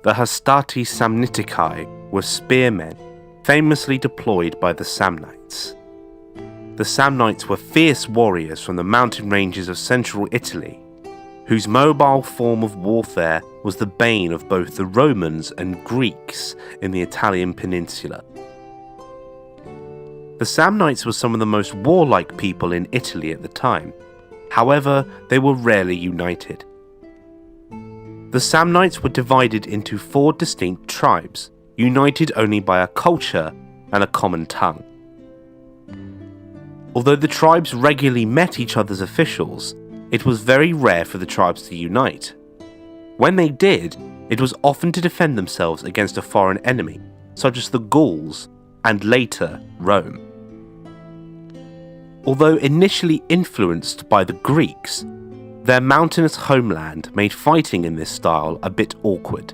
The Hastati Samniticae were spearmen famously deployed by the Samnites. The Samnites were fierce warriors from the mountain ranges of central Italy, whose mobile form of warfare was the bane of both the Romans and Greeks in the Italian peninsula. The Samnites were some of the most warlike people in Italy at the time. However, they were rarely united. The Samnites were divided into 4 distinct tribes, united only by a culture and a common tongue. Although the tribes regularly met each other's officials, it was very rare for the tribes to unite. When they did, it was often to defend themselves against a foreign enemy, such as the Gauls and later Rome. Although initially influenced by the Greeks, their mountainous homeland made fighting in this style a bit awkward.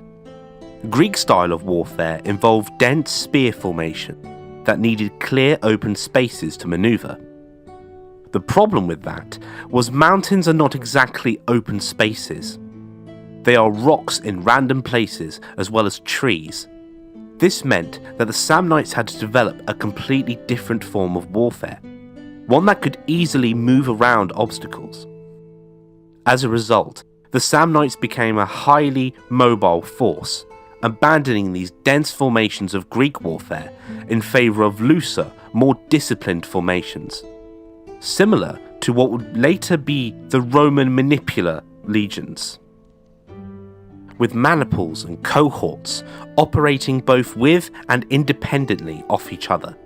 Greek style of warfare involved dense spear formation that needed clear open spaces to maneuver. The problem with that was mountains are not exactly open spaces. They are rocks in random places as well as trees. This meant that the Samnites had to develop a completely different form of warfare, one that could easily move around obstacles. As a result, the Samnites became a highly mobile force, abandoning these dense formations of Greek warfare in favour of looser, more disciplined formations, similar to what would later be the Roman manipular legions, with maniples and cohorts operating both with and independently of each other.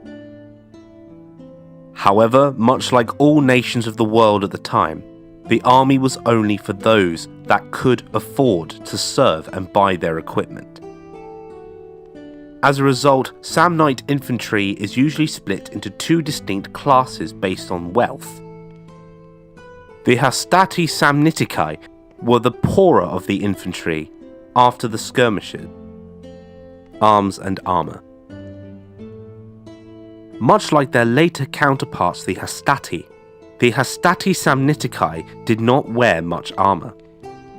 However, much like all nations of the world at the time, the army was only for those that could afford to serve and buy their equipment. As a result, Samnite infantry is usually split into 2 distinct classes based on wealth. The Hastati Samniticae were the poorer of the infantry after the skirmishes, arms and armour. Much like their later counterparts the Hastati Samniticae did not wear much armour,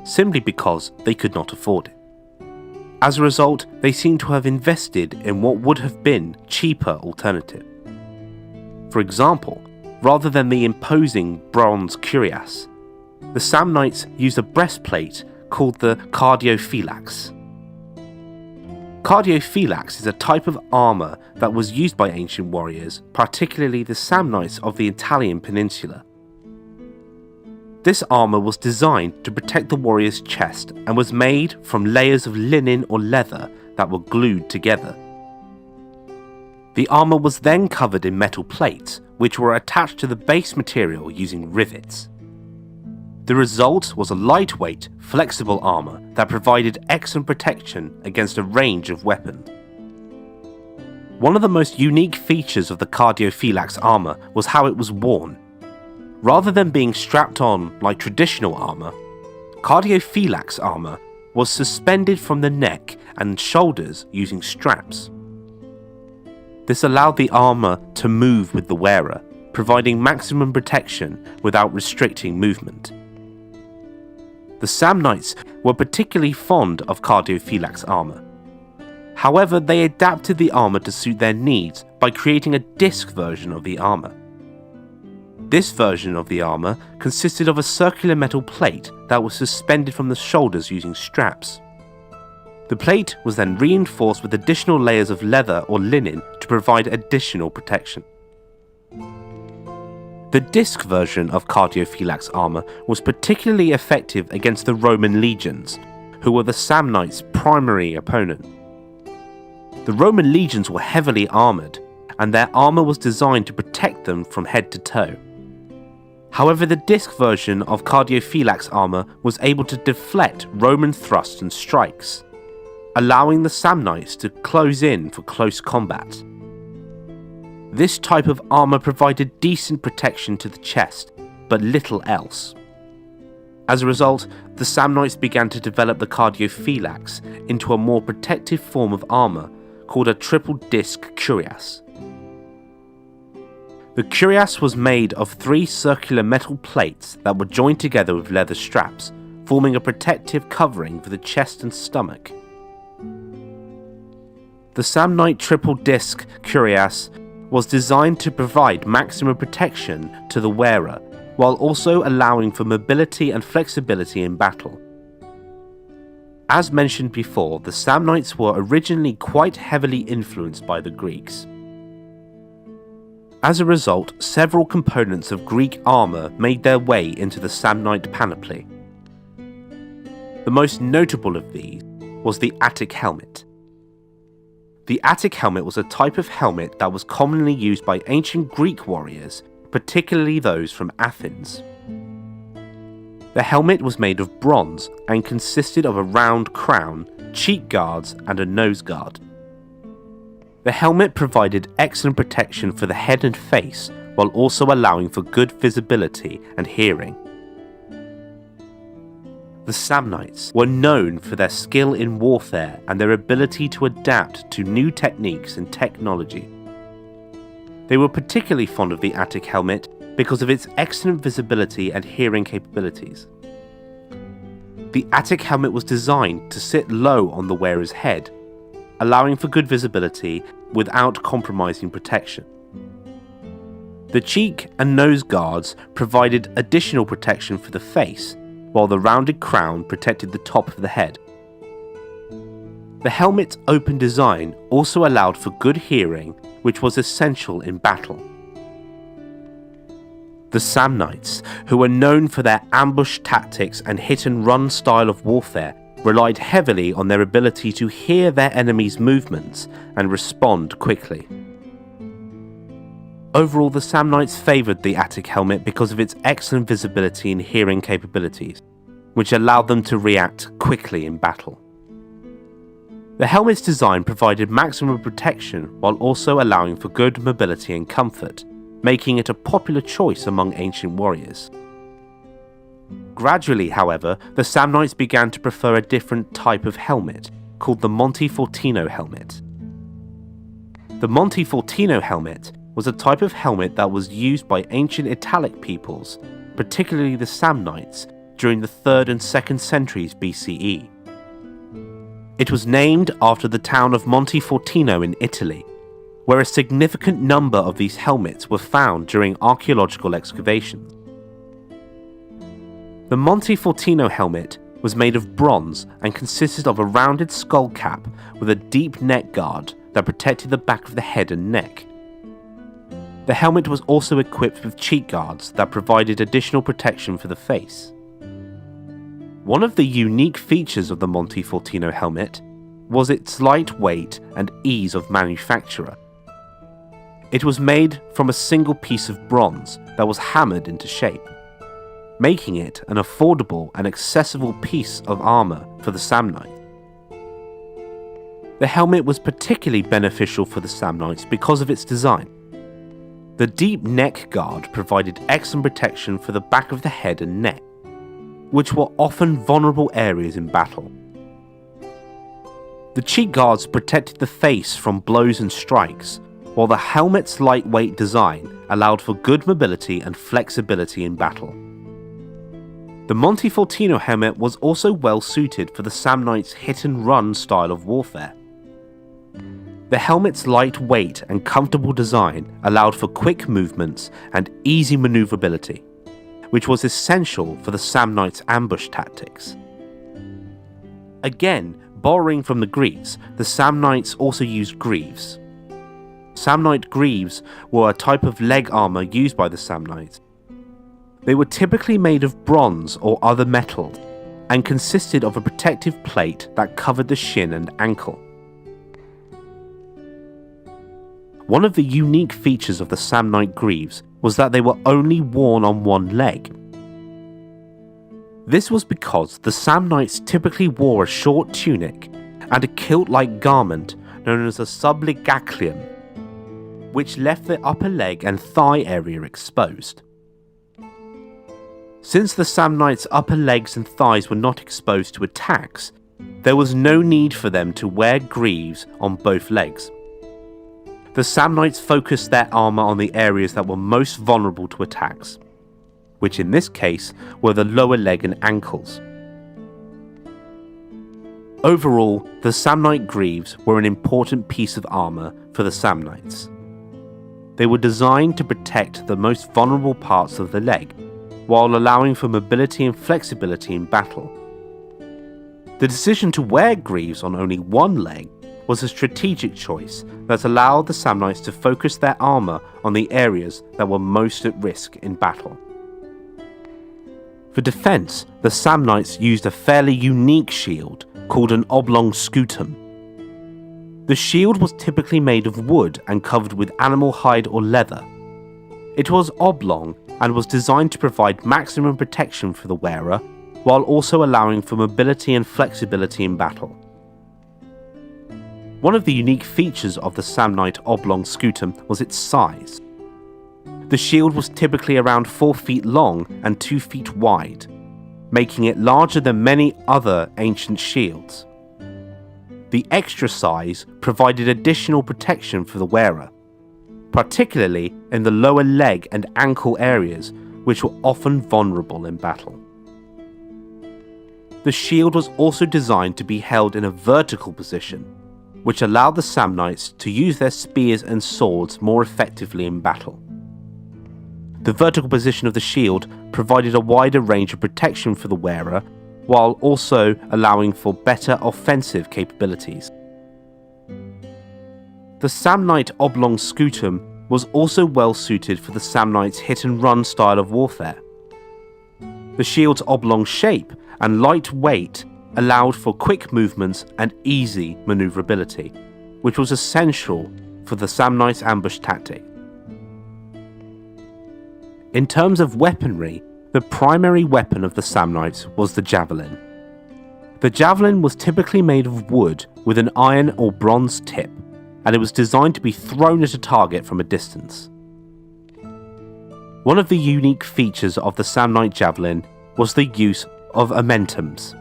simply because they could not afford it. As a result, they seem to have invested in what would have been cheaper alternative. For example, rather than the imposing bronze cuirass, the Samnites used a breastplate called the cardiophylax. Cardiophylax is a type of armour that was used by ancient warriors, particularly the Samnites of the Italian peninsula. This armour was designed to protect the warrior's chest and was made from layers of linen or leather that were glued together. The armour was then covered in metal plates, which were attached to the base material using rivets. The result was a lightweight, flexible armour that provided excellent protection against a range of weapons. One of the most unique features of the cardiophylax armour was how it was worn. Rather than being strapped on like traditional armour, cardiophylax armour was suspended from the neck and shoulders using straps. This allowed the armour to move with the wearer, providing maximum protection without restricting movement. The Samnites were particularly fond of cardiophylax armour. However, they adapted the armour to suit their needs by creating a disc version of the armour. This version of the armour consisted of a circular metal plate that was suspended from the shoulders using straps. The plate was then reinforced with additional layers of leather or linen to provide additional protection. The disc version of cardiophylax armour was particularly effective against the Roman legions, who were the Samnites' primary opponent. The Roman legions were heavily armoured, and their armour was designed to protect them from head to toe. However, the disc version of cardiophylax armour was able to deflect Roman thrusts and strikes, allowing the Samnites to close in for close combat. This type of armour provided decent protection to the chest, but little else. As a result, the Samnites began to develop the cardiophylax into a more protective form of armour called a triple disc cuirass. The cuirass was made of 3 circular metal plates that were joined together with leather straps, forming a protective covering for the chest and stomach. The Samnite triple disc cuirass was designed to provide maximum protection to the wearer, while also allowing for mobility and flexibility in battle. As mentioned before, the Samnites were originally quite heavily influenced by the Greeks. As a result, several components of Greek armour made their way into the Samnite panoply. The most notable of these was the Attic helmet. The Attic helmet was a type of helmet that was commonly used by ancient Greek warriors, particularly those from Athens. The helmet was made of bronze and consisted of a round crown, cheek guards, and a nose guard. The helmet provided excellent protection for the head and face, while also allowing for good visibility and hearing. The Samnites were known for their skill in warfare and their ability to adapt to new techniques and technology. They were particularly fond of the Attic helmet because of its excellent visibility and hearing capabilities. The Attic helmet was designed to sit low on the wearer's head, allowing for good visibility without compromising protection. The cheek and nose guards provided additional protection for the face, while the rounded crown protected the top of the head. The helmet's open design also allowed for good hearing, which was essential in battle. The Samnites, who were known for their ambush tactics and hit-and-run style of warfare, relied heavily on their ability to hear their enemies' movements and respond quickly. Overall, the Samnites favoured the Attic helmet because of its excellent visibility and hearing capabilities, which allowed them to react quickly in battle. The helmet's design provided maximum protection while also allowing for good mobility and comfort, making it a popular choice among ancient warriors. Gradually, however, the Samnites began to prefer a different type of helmet, called the Montefortino helmet. The Montefortino helmet was a type of helmet that was used by ancient Italic peoples, particularly the Samnites, during the 3rd and 2nd centuries BCE. It was named after the town of Montefortino in Italy, where a significant number of these helmets were found during archaeological excavations. The Montefortino helmet was made of bronze and consisted of a rounded skull cap with a deep neck guard that protected the back of the head and neck. The helmet was also equipped with cheek guards that provided additional protection for the face. One of the unique features of the Montefortino helmet was its light weight and ease of manufacture. It was made from a single piece of bronze that was hammered into shape, making it an affordable and accessible piece of armour for the Samnite. The helmet was particularly beneficial for the Samnites because of its design. The deep neck guard provided excellent protection for the back of the head and neck, which were often vulnerable areas in battle. The cheek guards protected the face from blows and strikes, while the helmet's lightweight design allowed for good mobility and flexibility in battle. The Montefortino helmet was also well suited for the Samnites' hit-and-run style of warfare. The helmet's light weight and comfortable design allowed for quick movements and easy maneuverability, which was essential for the Samnites' ambush tactics. Again, borrowing from the Greeks, the Samnites also used greaves. Samnite greaves were a type of leg armour used by the Samnites. They were typically made of bronze or other metal, and consisted of a protective plate that covered the shin and ankle. One of the unique features of the Samnite greaves was that they were only worn on one leg. This was because the Samnites typically wore a short tunic and a kilt-like garment known as a subligaculum, which left the upper leg and thigh area exposed. Since the Samnites' upper legs and thighs were not exposed to attacks, there was no need for them to wear greaves on both legs. The Samnites focused their armour on the areas that were most vulnerable to attacks, which in this case were the lower leg and ankles. Overall, the Samnite greaves were an important piece of armour for the Samnites. They were designed to protect the most vulnerable parts of the leg, while allowing for mobility and flexibility in battle. The decision to wear greaves on only one leg was a strategic choice that allowed the Samnites to focus their armour on the areas that were most at risk in battle. For defence, the Samnites used a fairly unique shield called an oblong scutum. The shield was typically made of wood and covered with animal hide or leather. It was oblong and was designed to provide maximum protection for the wearer, while also allowing for mobility and flexibility in battle. One of the unique features of the Samnite oblong scutum was its size. The shield was typically around 4 feet long and 2 feet wide, making it larger than many other ancient shields. The extra size provided additional protection for the wearer, particularly in the lower leg and ankle areas, which were often vulnerable in battle. The shield was also designed to be held in a vertical position, which allowed the Samnites to use their spears and swords more effectively in battle. The vertical position of the shield provided a wider range of protection for the wearer, while also allowing for better offensive capabilities. The Samnite oblong scutum was also well suited for the Samnites' hit-and-run style of warfare. The shield's oblong shape and light weight allowed for quick movements and easy maneuverability, which was essential for the Samnite ambush tactic. In terms of weaponry, the primary weapon of the Samnites was the javelin. The javelin was typically made of wood with an iron or bronze tip, and it was designed to be thrown at a target from a distance. One of the unique features of the Samnite javelin was the use of amentum.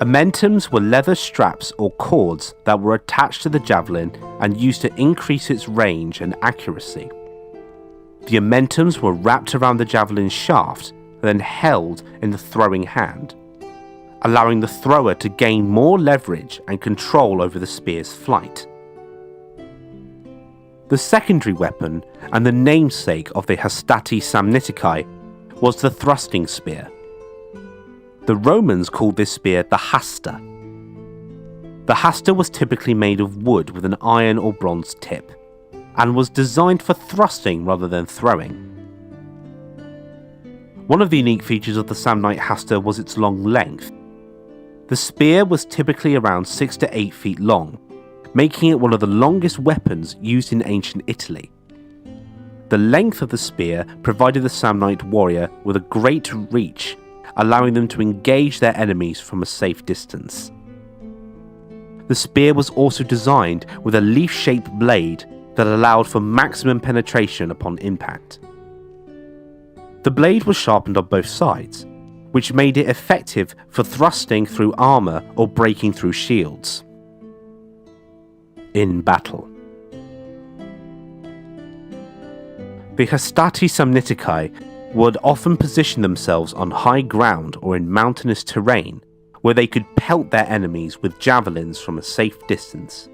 Amentum were leather straps or cords that were attached to the javelin and used to increase its range and accuracy. The amentum were wrapped around the javelin's shaft and then held in the throwing hand, allowing the thrower to gain more leverage and control over the spear's flight. The secondary weapon, and the namesake of the Hastati Samniticae, was the thrusting spear. The Romans called this spear the hasta. The hasta was typically made of wood with an iron or bronze tip, and was designed for thrusting rather than throwing. One of the unique features of the Samnite hasta was its long length. The spear was typically around 6 to 8 feet long, making it one of the longest weapons used in ancient Italy. The length of the spear provided the Samnite warrior with a great reach, allowing them to engage their enemies from a safe distance. The spear was also designed with a leaf-shaped blade that allowed for maximum penetration upon impact. The blade was sharpened on both sides, which made it effective for thrusting through armour or breaking through shields. In battle. The Hastati Samniticae would often position themselves on high ground or in mountainous terrain, where they could pelt their enemies with javelins from a safe distance.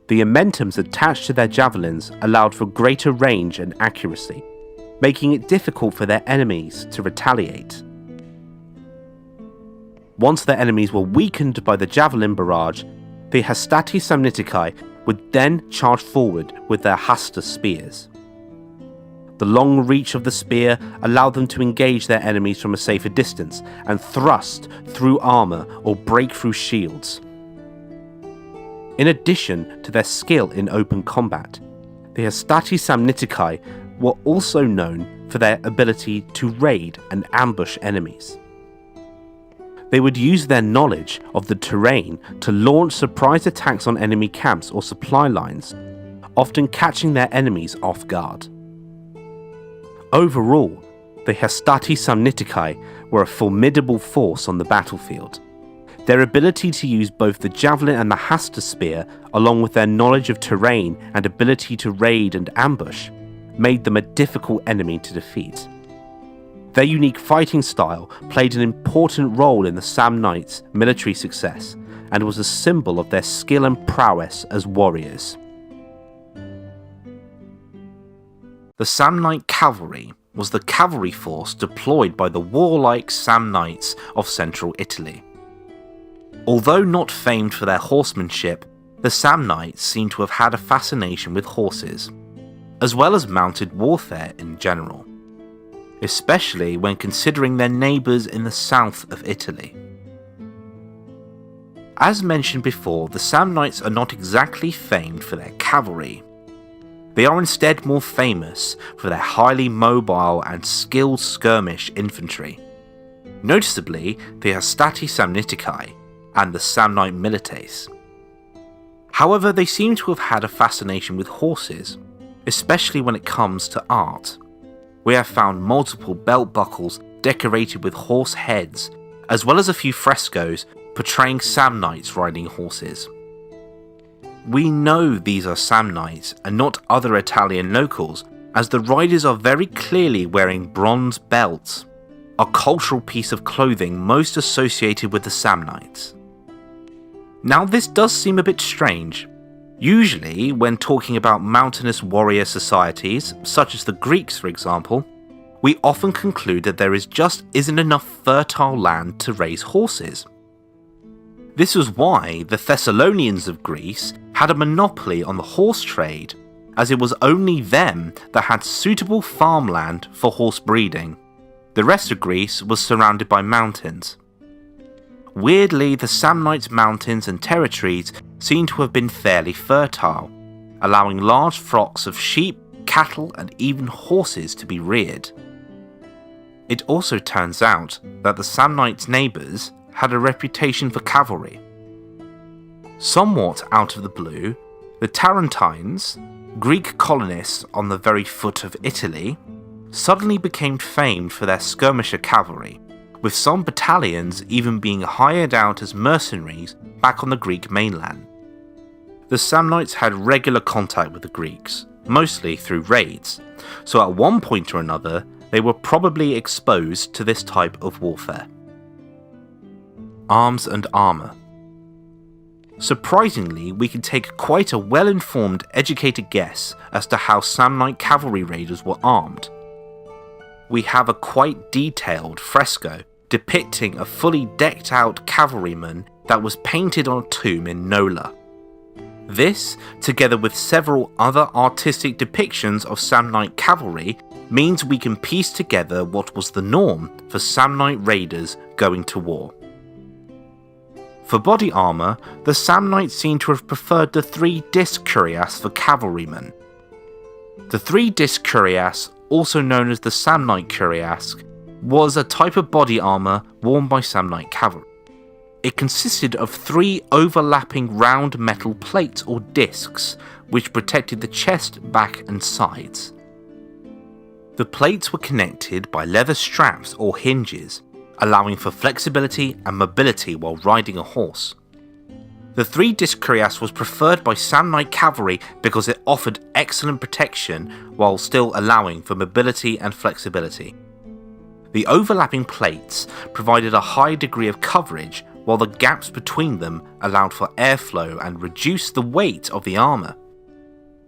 The amentum attached to their javelins allowed for greater range and accuracy, making it difficult for their enemies to retaliate. Once their enemies were weakened by the javelin barrage, the Hastati Samniticae would then charge forward with their hasta spears. The long reach of the spear allowed them to engage their enemies from a safer distance and thrust through armour or break through shields. In addition to their skill in open combat, the Hastati Samniticae were also known for their ability to raid and ambush enemies. They would use their knowledge of the terrain to launch surprise attacks on enemy camps or supply lines, often catching their enemies off guard. Overall, the Hastati Samniticae were a formidable force on the battlefield. Their ability to use both the javelin and the hasta spear, along with their knowledge of terrain and ability to raid and ambush, made them a difficult enemy to defeat. Their unique fighting style played an important role in the Samnites' military success and was a symbol of their skill and prowess as warriors. The Samnite Cavalry was the cavalry force deployed by the warlike Samnites of central Italy. Although not famed for their horsemanship, the Samnites seem to have had a fascination with horses, as well as mounted warfare in general, especially when considering their neighbours in the south of Italy. As mentioned before, the Samnites are not exactly famed for their cavalry. They are instead more famous for their highly mobile and skilled skirmish infantry, noticeably the Hastati Samnitici and the Samnite Milites. However, they seem to have had a fascination with horses, especially when it comes to art. We have found multiple belt buckles decorated with horse heads, as well as a few frescoes portraying Samnites riding horses. We know these are Samnites and not other Italian locals, as the riders are very clearly wearing bronze belts, a cultural piece of clothing most associated with the Samnites. Now, this does seem a bit strange. Usually, when talking about mountainous warrior societies, such as the Greeks for example, we often conclude that there just isn't enough fertile land to raise horses. This was why the Thessalonians of Greece had a monopoly on the horse trade, as it was only them that had suitable farmland for horse breeding. The rest of Greece was surrounded by mountains. Weirdly, the Samnite mountains and territories seem to have been fairly fertile, allowing large flocks of sheep, cattle, and even horses to be reared. It also turns out that the Samnites' neighbours had a reputation for cavalry. Somewhat out of the blue, the Tarentines, Greek colonists on the very foot of Italy, suddenly became famed for their skirmisher cavalry, with some battalions even being hired out as mercenaries back on the Greek mainland. The Samnites had regular contact with the Greeks, mostly through raids, so at one point or another they were probably exposed to this type of warfare. Arms and armour. Surprisingly, we can take quite a well-informed, educated guess as to how Samnite cavalry raiders were armed. We have a quite detailed fresco depicting a fully decked-out cavalryman that was painted on a tomb in Nola. This, together with several other artistic depictions of Samnite cavalry, means we can piece together what was the norm for Samnite raiders going to war. For body armour, the Samnites seem to have preferred the 3-disc cuirass for cavalrymen. The 3-disc cuirass, also known as the Samnite cuirass, was a type of body armour worn by Samnite cavalry. It consisted of 3 overlapping round metal plates or discs, which protected the chest, back and sides. The plates were connected by leather straps or hinges, allowing for flexibility and mobility while riding a horse. The 3-disc cuirass was preferred by Samnite cavalry because it offered excellent protection while still allowing for mobility and flexibility. The overlapping plates provided a high degree of coverage, while the gaps between them allowed for airflow and reduced the weight of the armour.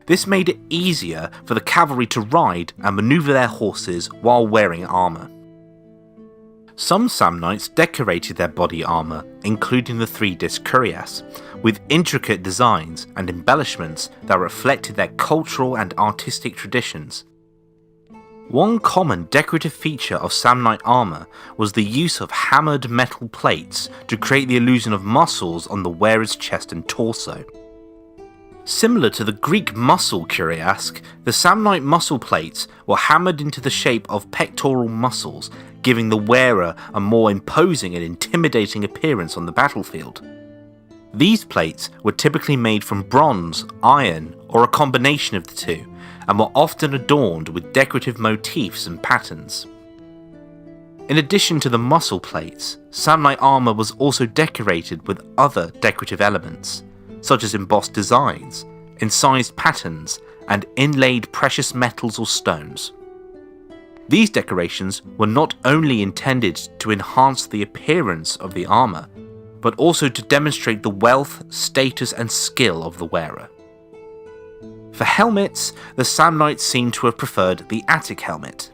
This made it easier for the cavalry to ride and manoeuvre their horses while wearing armour. Some Samnites decorated their body armour, including the 3-disc cuirass, with intricate designs and embellishments that reflected their cultural and artistic traditions. One common decorative feature of Samnite armour was the use of hammered metal plates to create the illusion of muscles on the wearer's chest and torso. Similar to the Greek muscle cuirass, the Samnite muscle plates were hammered into the shape of pectoral muscles, giving the wearer a more imposing and intimidating appearance on the battlefield. These plates were typically made from bronze, iron, or a combination of the two, and were often adorned with decorative motifs and patterns. In addition to the muscle plates, Samnite armour was also decorated with other decorative elements, such as embossed designs, incised patterns, and inlaid precious metals or stones. These decorations were not only intended to enhance the appearance of the armour, but also to demonstrate the wealth, status and skill of the wearer. For helmets, the Samnites seem to have preferred the Attic helmet.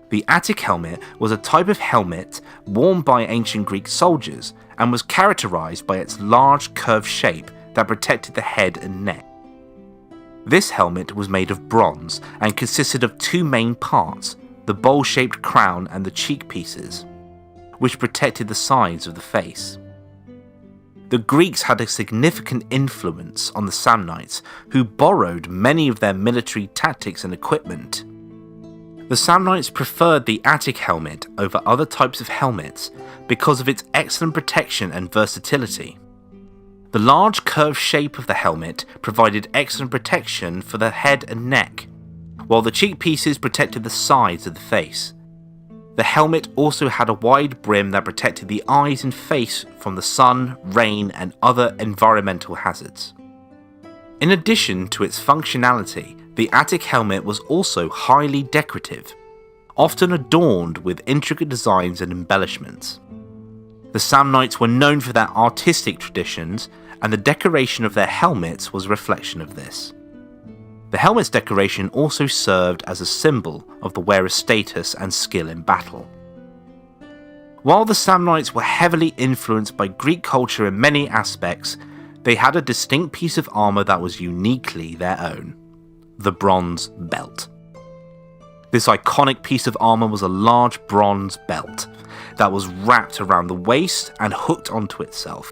The Attic helmet was a type of helmet worn by ancient Greek soldiers and was characterised by its large curved shape that protected the head and neck. This helmet was made of bronze and consisted of two main parts, the bowl-shaped crown and the cheek pieces, which protected the sides of the face. The Greeks had a significant influence on the Samnites, who borrowed many of their military tactics and equipment. The Samnites preferred the Attic helmet over other types of helmets because of its excellent protection and versatility. The large curved shape of the helmet provided excellent protection for the head and neck, while the cheek pieces protected the sides of the face. The helmet also had a wide brim that protected the eyes and face from the sun, rain, and other environmental hazards. In addition to its functionality, the Attic helmet was also highly decorative, often adorned with intricate designs and embellishments. The Samnites were known for their artistic traditions, and the decoration of their helmets was a reflection of this. The helmet's decoration also served as a symbol of the wearer's status and skill in battle. While the Samnites were heavily influenced by Greek culture in many aspects, they had a distinct piece of armour that was uniquely their own: the bronze belt. This iconic piece of armour was a large bronze belt that was wrapped around the waist and hooked onto itself,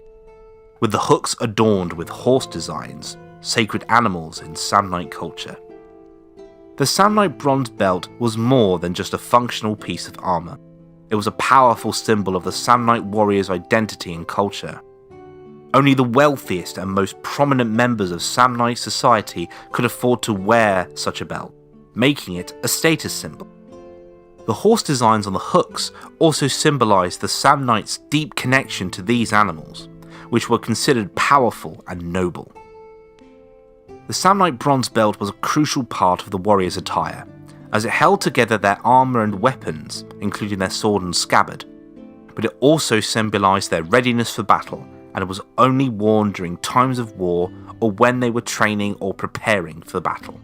with the hooks adorned with horse designs, sacred animals in Samnite culture. The Samnite bronze belt was more than just a functional piece of armour. It was a powerful symbol of the Samnite warrior's identity and culture. Only the wealthiest and most prominent members of Samnite society could afford to wear such a belt, making it a status symbol. The horse designs on the hooks also symbolised the Samnites' deep connection to these animals, which were considered powerful and noble. The Samnite bronze belt was a crucial part of the warrior's attire, as it held together their armour and weapons, including their sword and scabbard, but it also symbolised their readiness for battle, and it was only worn during times of war or when they were training or preparing for battle.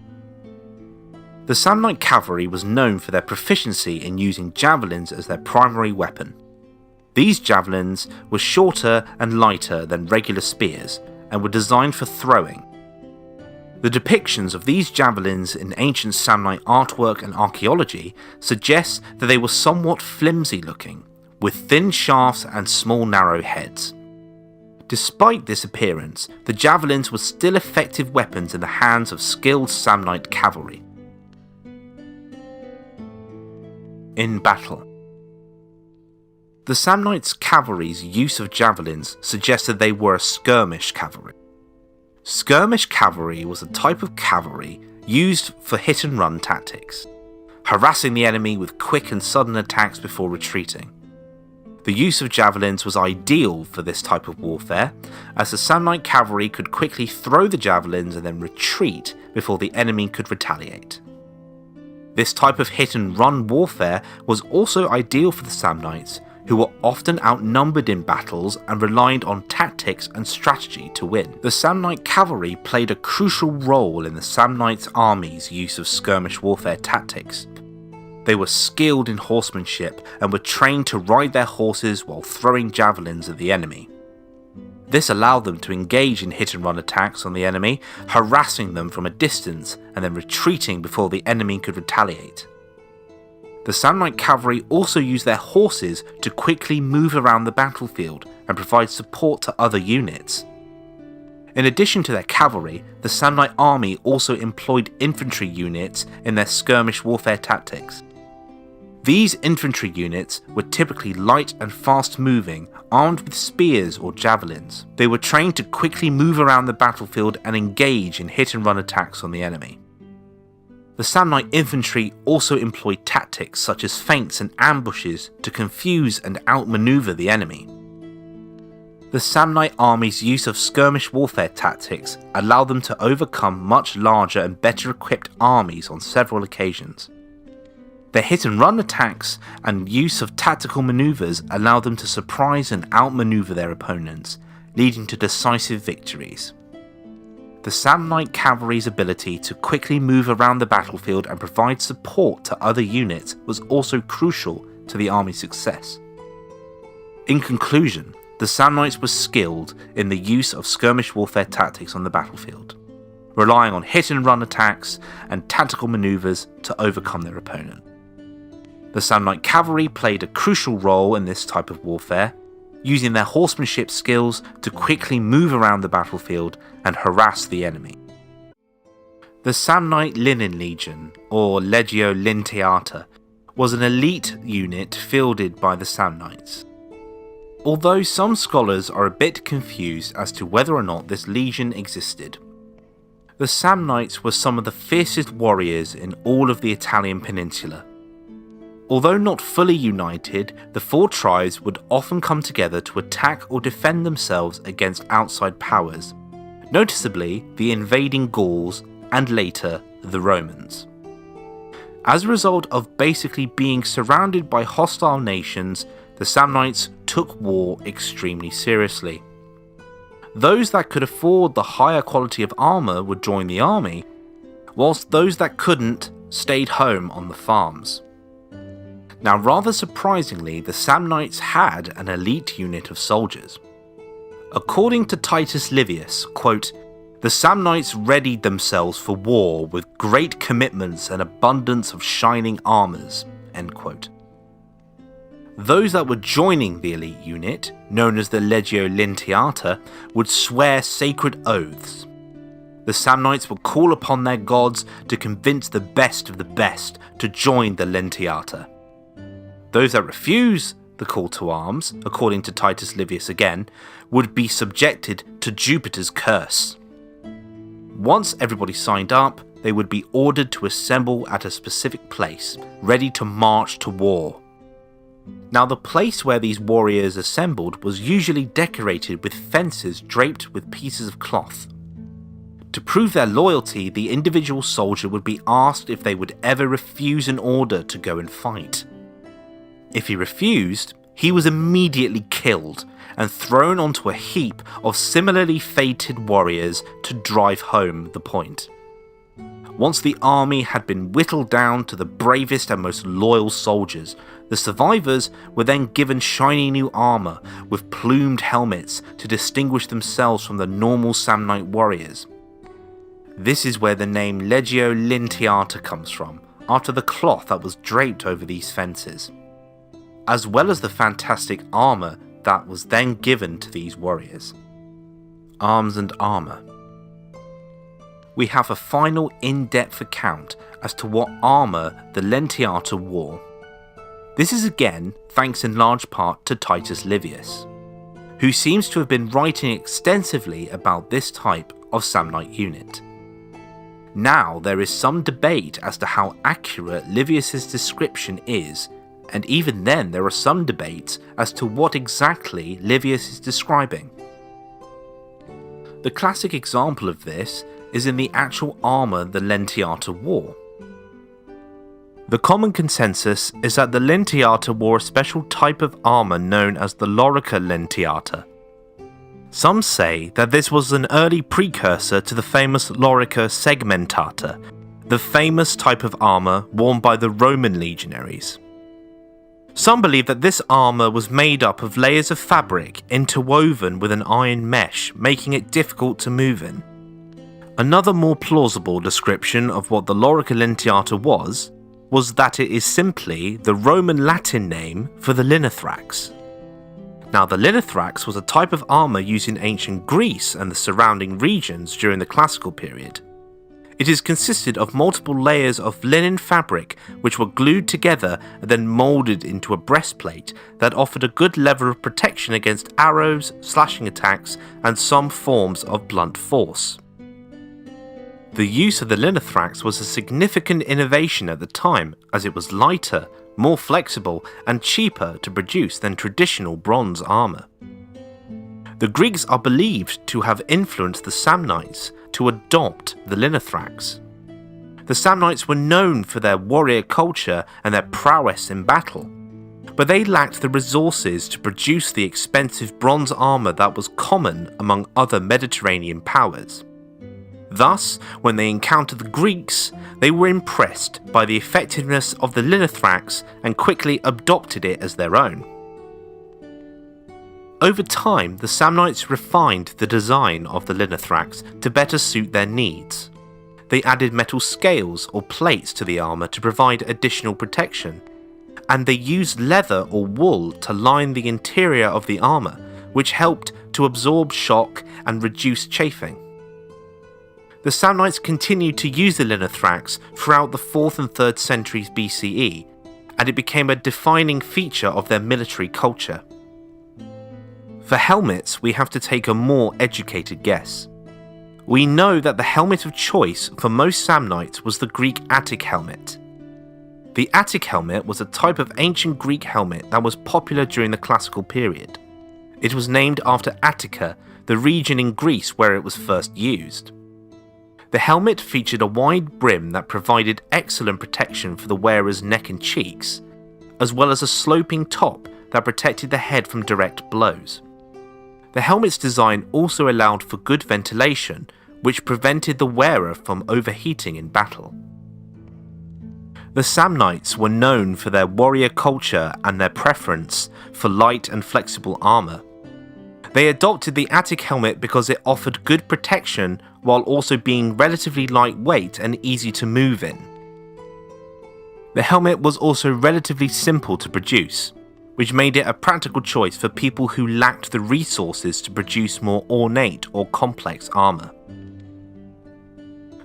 The Samnite cavalry was known for their proficiency in using javelins as their primary weapon. These javelins were shorter and lighter than regular spears, and were designed for throwing. The depictions of these javelins in ancient Samnite artwork and archaeology suggest that they were somewhat flimsy looking, with thin shafts and small narrow heads. Despite this appearance, the javelins were still effective weapons in the hands of skilled Samnite cavalry. In battle. The Samnites' cavalry's use of javelins suggested they were a skirmish cavalry. Skirmish cavalry was a type of cavalry used for hit-and-run tactics, harassing the enemy with quick and sudden attacks before retreating. The use of javelins was ideal for this type of warfare, as the Samnite cavalry could quickly throw the javelins and then retreat before the enemy could retaliate. This type of hit-and-run warfare was also ideal for the Samnites, who were often outnumbered in battles and relied on tactics and strategy to win. The Samnite cavalry played a crucial role in the Samnite army's use of skirmish warfare tactics. They were skilled in horsemanship and were trained to ride their horses while throwing javelins at the enemy. This allowed them to engage in hit-and-run attacks on the enemy, harassing them from a distance and then retreating before the enemy could retaliate. The Samnite cavalry also used their horses to quickly move around the battlefield and provide support to other units. In addition to their cavalry, the Samnite army also employed infantry units in their skirmish warfare tactics. These infantry units were typically light and fast-moving, armed with spears or javelins. They were trained to quickly move around the battlefield and engage in hit-and-run attacks on the enemy. The Samnite infantry also employed tactics such as feints and ambushes to confuse and outmaneuver the enemy. The Samnite army's use of skirmish warfare tactics allowed them to overcome much larger and better equipped armies on several occasions. Their hit-and-run attacks and use of tactical maneuvers allowed them to surprise and outmaneuver their opponents, leading to decisive victories. The Samnite cavalry's ability to quickly move around the battlefield and provide support to other units was also crucial to the army's success. In conclusion, the Samnites were skilled in the use of skirmish warfare tactics on the battlefield, relying on hit-and-run attacks and tactical maneuvers to overcome their opponent. The Samnite cavalry played a crucial role in this type of warfare, using their horsemanship skills to quickly move around the battlefield and harass the enemy. The Samnite Linen Legion, or Legio Linteata, was an elite unit fielded by the Samnites. Although some scholars are a bit confused as to whether or not this legion existed. The Samnites were some of the fiercest warriors in all of the Italian peninsula. Although not fully united, the four tribes would often come together to attack or defend themselves against outside powers, noticeably the invading Gauls and later the Romans. As a result of basically being surrounded by hostile nations, the Samnites took war extremely seriously. Those that could afford the higher quality of armour would join the army, whilst those that couldn't stayed home on the farms. Now, rather surprisingly, the Samnites had an elite unit of soldiers. According to Titus Livius, quote, "The Samnites readied themselves for war with great commitments and abundance of shining armours," end quote. Those that were joining the elite unit, known as the Legio Linteata, would swear sacred oaths. The Samnites would call upon their gods to convince the best of the best to join the Linteata. Those that refuse the call to arms, according to Titus Livius again, would be subjected to Jupiter's curse. Once everybody signed up, they would be ordered to assemble at a specific place, ready to march to war. Now, the place where these warriors assembled was usually decorated with fences draped with pieces of cloth. To prove their loyalty, the individual soldier would be asked if they would ever refuse an order to go and fight. If he refused, he was immediately killed and thrown onto a heap of similarly fated warriors to drive home the point. Once the army had been whittled down to the bravest and most loyal soldiers, the survivors were then given shiny new armour with plumed helmets to distinguish themselves from the normal Samnite warriors. This is where the name Legio Linteata comes from, after the cloth that was draped over these fences, as well as the fantastic armour that was then given to these warriors. Arms and armour. We have a final in-depth account as to what armour the Linteata wore. This is again thanks in large part to Titus Livius, who seems to have been writing extensively about this type of Samnite unit. Now there is some debate as to how accurate Livius's description is, and even then there are some debates as to what exactly Livius is describing. The classic example of this is in the actual armour the Linteata wore. The common consensus is that the Linteata wore a special type of armour known as the Lorica Linteata. Some say that this was an early precursor to the famous Lorica Segmentata, the famous type of armour worn by the Roman legionaries. Some believe that this armour was made up of layers of fabric interwoven with an iron mesh, making it difficult to move in. Another more plausible description of what the Lorica Linteata was that it is simply the Roman Latin name for the Linethrax. Now, the Linethrax was a type of armour used in ancient Greece and the surrounding regions during the classical period. It is consisted of multiple layers of linen fabric which were glued together and then moulded into a breastplate that offered a good level of protection against arrows, slashing attacks, and some forms of blunt force. The use of the Linethrax was a significant innovation at the time, as it was lighter, more flexible, and cheaper to produce than traditional bronze armour. The Greeks are believed to have influenced the Samnites to adopt the Linethrax. The Samnites were known for their warrior culture and their prowess in battle, but they lacked the resources to produce the expensive bronze armour that was common among other Mediterranean powers. Thus, when they encountered the Greeks, they were impressed by the effectiveness of the linnothrax and quickly adopted it as their own. Over time, the Samnites refined the design of the linnothrax to better suit their needs. They added metal scales or plates to the armour to provide additional protection, and they used leather or wool to line the interior of the armour, which helped to absorb shock and reduce chafing. The Samnites continued to use the linnothrax throughout the 4th and 3rd centuries BCE, and it became a defining feature of their military culture. For helmets, we have to take a more educated guess. We know that the helmet of choice for most Samnites was the Greek Attic helmet. The Attic helmet was a type of ancient Greek helmet that was popular during the classical period. It was named after Attica, the region in Greece where it was first used. The helmet featured a wide brim that provided excellent protection for the wearer's neck and cheeks, as well as a sloping top that protected the head from direct blows. The helmet's design also allowed for good ventilation, which prevented the wearer from overheating in battle. The Samnites were known for their warrior culture and their preference for light and flexible armour. They adopted the Attic helmet because it offered good protection while also being relatively lightweight and easy to move in. The helmet was also relatively simple to produce, which made it a practical choice for people who lacked the resources to produce more ornate or complex armour.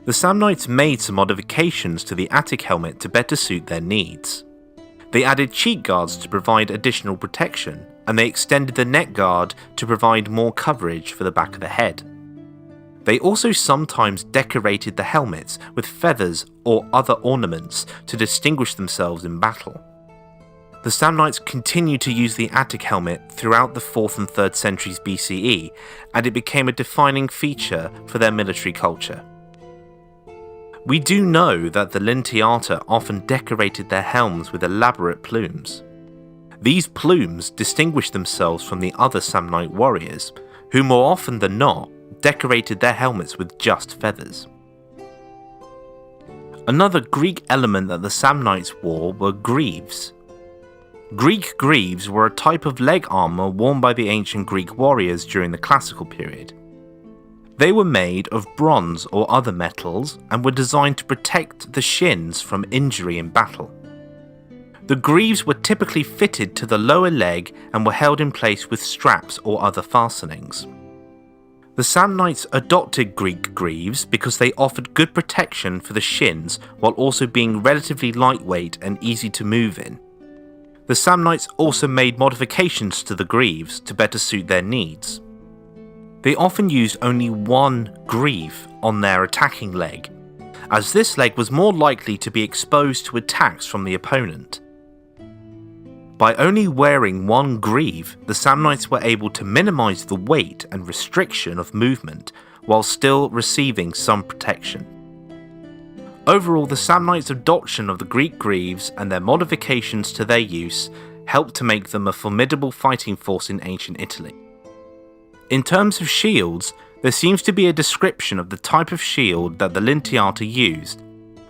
The Samnites made some modifications to the Attic helmet to better suit their needs. They added cheek guards to provide additional protection, and they extended the neck guard to provide more coverage for the back of the head. They also sometimes decorated the helmets with feathers or other ornaments to distinguish themselves in battle. The Samnites continued to use the Attic helmet throughout the 4th and 3rd centuries BCE, and it became a defining feature for their military culture. We do know that the Lenata often decorated their helms with elaborate plumes. These plumes distinguished themselves from the other Samnite warriors, who more often than not decorated their helmets with just feathers. Another Greek element that the Samnites wore were greaves. Greek greaves were a type of leg armour worn by the ancient Greek warriors during the classical period. They were made of bronze or other metals and were designed to protect the shins from injury in battle. The greaves were typically fitted to the lower leg and were held in place with straps or other fastenings. The Samnites adopted Greek greaves because they offered good protection for the shins while also being relatively lightweight and easy to move in. The Samnites also made modifications to the greaves to better suit their needs. They often used only one greave on their attacking leg, as this leg was more likely to be exposed to attacks from the opponent. By only wearing one greave, the Samnites were able to minimise the weight and restriction of movement while still receiving some protection. Overall, the Samnites' adoption of the Greek greaves and their modifications to their use helped to make them a formidable fighting force in ancient Italy. In terms of shields, there seems to be a description of the type of shield that the Lenata used,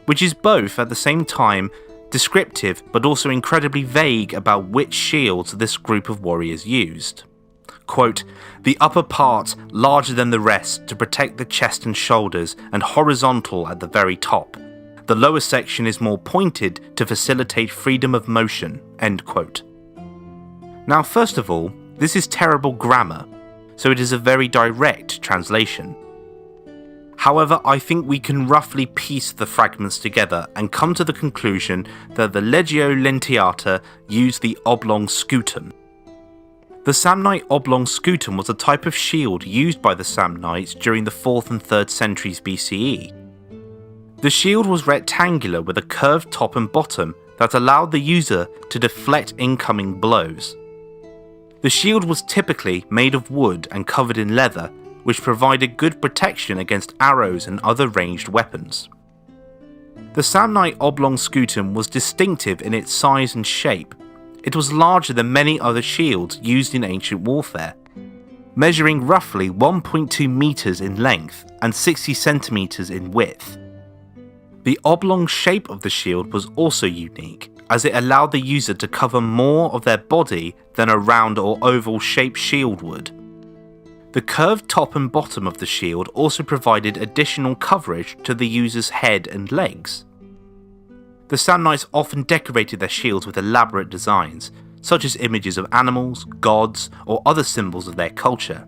which is both at the same time descriptive but also incredibly vague about which shields this group of warriors used. Quote, "The upper part larger than the rest to protect the chest and shoulders and horizontal at the very top. The lower section is more pointed to facilitate freedom of motion." End quote. Now, first of all, this is terrible grammar, so it is a very direct translation. However, I think we can roughly piece the fragments together and come to the conclusion that the LegionSamnite used the oblong scutum. The Samnite oblong scutum was a type of shield used by the Samnites during the 4th and 3rd centuries BCE. The shield was rectangular with a curved top and bottom that allowed the user to deflect incoming blows. The shield was typically made of wood and covered in leather, which provided good protection against arrows and other ranged weapons. The Samnite oblong scutum was distinctive in its size and shape. It was larger than many other shields used in ancient warfare, measuring roughly 1.2 meters in length and 60 centimeters in width. The oblong shape of the shield was also unique, as it allowed the user to cover more of their body than a round or oval shaped shield would. The curved top and bottom of the shield also provided additional coverage to the user's head and legs. The Samnites often decorated their shields with elaborate designs, such as images of animals, gods, or other symbols of their culture.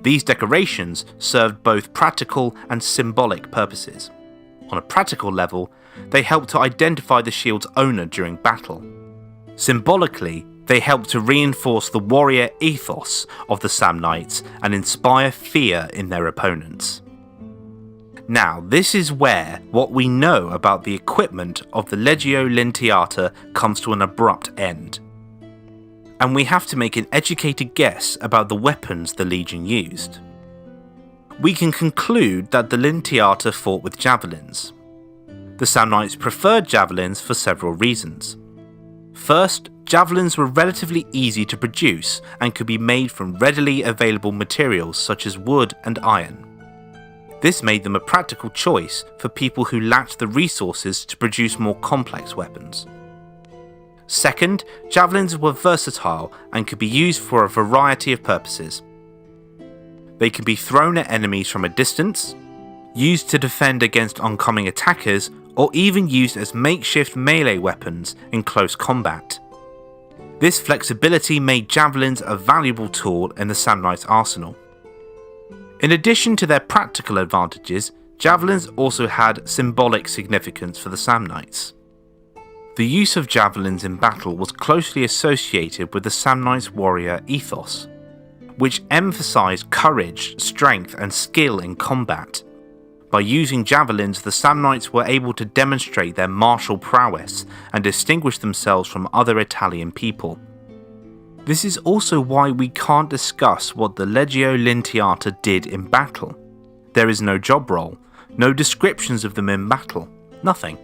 These decorations served both practical and symbolic purposes. On a practical level, they helped to identify the shield's owner during battle. Symbolically, they helped to reinforce the warrior ethos of the Samnites and inspire fear in their opponents. Now, this is where what we know about the equipment of the Legio Lentiata comes to an abrupt end. And we have to make an educated guess about the weapons the Legion used. We can conclude that the Lentiata fought with javelins. The Samnites preferred javelins for several reasons. First, javelins were relatively easy to produce and could be made from readily available materials such as wood and iron. This made them a practical choice for people who lacked the resources to produce more complex weapons. Second, javelins were versatile and could be used for a variety of purposes. They can be thrown at enemies from a distance, used to defend against oncoming attackers, or even used as makeshift melee weapons in close combat. This flexibility made javelins a valuable tool in the Samnite's arsenal. In addition to their practical advantages, javelins also had symbolic significance for the Samnites. The use of javelins in battle was closely associated with the Samnite's warrior ethos, which emphasized courage, strength, and skill in combat. By using javelins, the Samnites were able to demonstrate their martial prowess and distinguish themselves from other Italian people. This is also why we can't discuss what the Legio Lentiata did in battle. There is no job role, no descriptions of them in battle, nothing.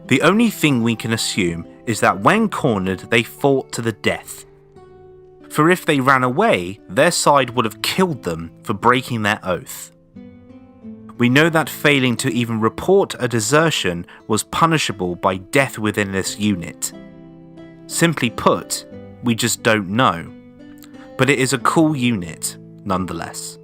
The only thing we can assume is that when cornered, they fought to the death. For if they ran away, their side would have killed them for breaking their oath. We know that failing to even report a desertion was punishable by death within this unit. Simply put, we just don't know. But it is a cool unit, nonetheless.